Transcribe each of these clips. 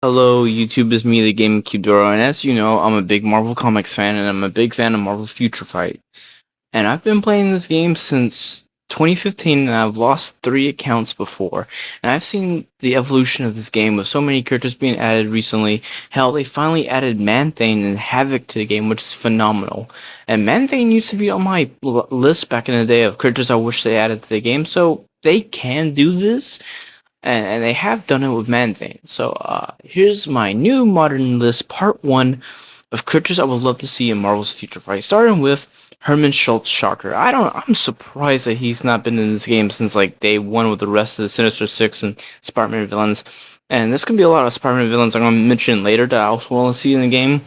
Hello, YouTube is me, the GameCube Doro, and as you know, I'm a big Marvel Comics fan, and I'm a big fan of Marvel Future Fight. And I've been playing this game since 2015, and I've lost 3 accounts before. And I've seen the evolution of this game with so many characters being added recently. Hell, they finally added Man-Thing and Havoc to the game, which is phenomenal. And Man-Thing used to be on my list back in the day of characters I wish they added to the game, so they can do this and they have done it with Man-Thing. So here's my new modern list, part 1 of characters I would love to see in Marvel's Future Fight, starting with Herman Schultz Shocker. I'm surprised that he's not been in this game since like day 1 with the rest of the Sinister Six and Spider-Man villains. And there's gonna be a lot of Spider-Man villains I'm gonna mention later that I also want to see in the game.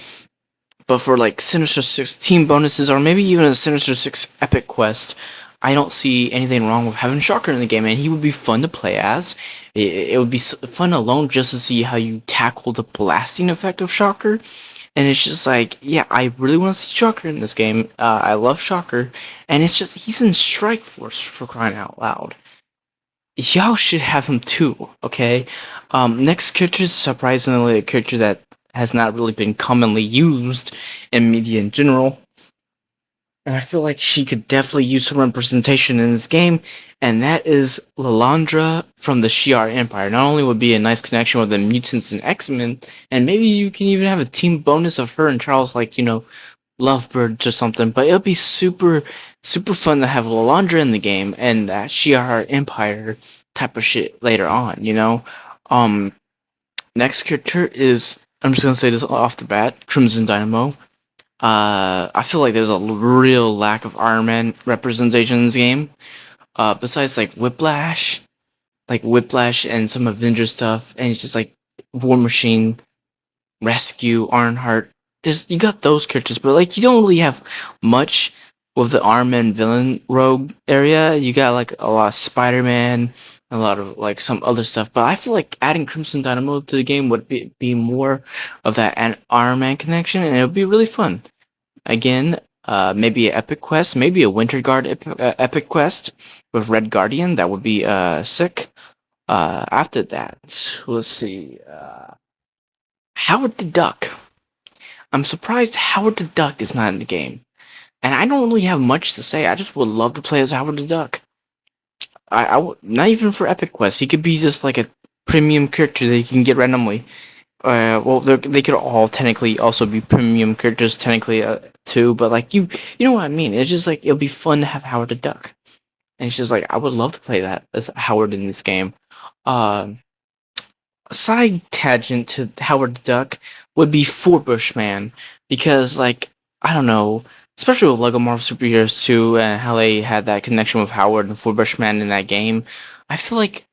But for like Sinister Six team bonuses, or maybe even a Sinister Six epic quest, I don't see anything wrong with having Shocker in the game, and he would be fun to play as. It would be fun alone just to see how you tackle the blasting effect of Shocker. And it's just like, yeah, I really want to see Shocker in this game. I love Shocker, and it's just, he's in Strike Force, for crying out loud. Y'all should have him too, okay? Next character is surprisingly a character that has not really been commonly used in media in general. And I feel like she could definitely use some representation in this game, and that is Lilandra from the Shi'ar Empire. Not only would be a nice connection with the mutants and X-Men, and maybe you can even have a team bonus of her and Charles, like, Lovebirds or something, but it'll be super fun to have Lilandra in the game, and that Shi'ar Empire type of shit later on, Next character is, I'm just gonna say this off the bat, Crimson Dynamo. I feel like there's a real lack of Iron Man representation in this game. Besides like Whiplash and some Avengers stuff, and it's just like War Machine, Rescue, Ironheart. You got those characters, but like you don't really have much with the Iron Man villain rogue area. You got like a lot of Spider-Man, a lot of like some other stuff, but I feel like adding Crimson Dynamo to the game would be more of that Iron Man connection, and it would be really fun. Again, maybe an epic quest, maybe a Winter Guard epic quest with Red Guardian. That would be sick. After that, let's see. Howard the Duck. I'm surprised Howard the Duck is not in the game, and I don't really have much to say. I just would love to play as Howard the Duck. Not even for epic quests. He could be just like a premium character that you can get randomly. Well, they could all technically also be premium characters, technically, too, but like, you know what I mean? It's just like, it'll be fun to have Howard the Duck. And it's just like, I would love to play that as Howard in this game. Side tangent to Howard the Duck would be Forbush Man, because, like, I don't know, especially with LEGO Marvel Superheroes 2, and how they had that connection with Howard and Forbush Man in that game, I feel like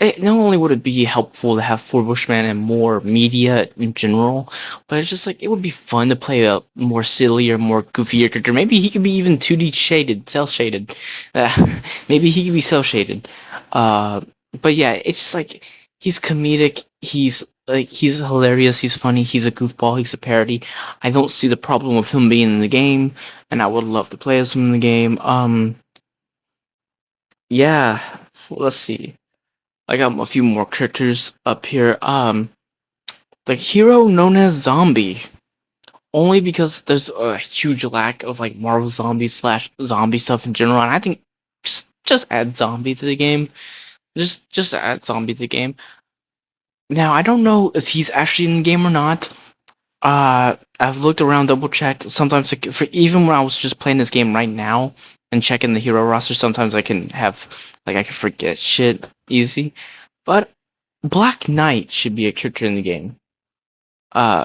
not only would it be helpful to have Forbush Man and more media in general, but it's just like, it would be fun to play a more sillier, more goofier character. Maybe he could be even 2D shaded, cell shaded. Maybe he could be cell shaded. But yeah, it's just like, he's comedic, he's hilarious, he's funny, he's a goofball, he's a parody. I don't see the problem with him being in the game, and I would love to play as him in the game. Yeah, let's see. I got a few more characters up here. The hero known as Zombie. Only because there's a huge lack of like Marvel zombie stuff in general, and I think just add Zombie to the game. Just add Zombie to the game. Now, I don't know if he's actually in the game or not. I've looked around, double checked. Sometimes, even when I was just playing this game right now and checking the hero roster, sometimes I can forget shit easy. But Black Knight should be a character in the game.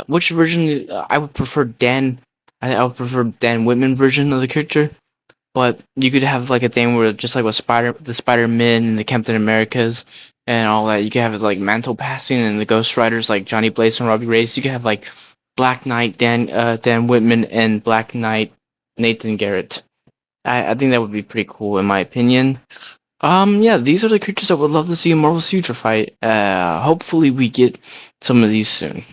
Which version? I would prefer Dan. I would prefer Dan Whitman version of the character. But you could have like a thing where, just like with the Spider-Man and the Captain Americas and all that, you could have like Mantle Passing and the Ghost Riders like Johnny Blaze and Robbie Reyes. You could have like Black Knight Dan Whitman and Black Knight Nathan Garrett. I think that would be pretty cool in my opinion. Yeah, these are the creatures I would love to see in Marvel's Future Fight. Hopefully we get some of these soon.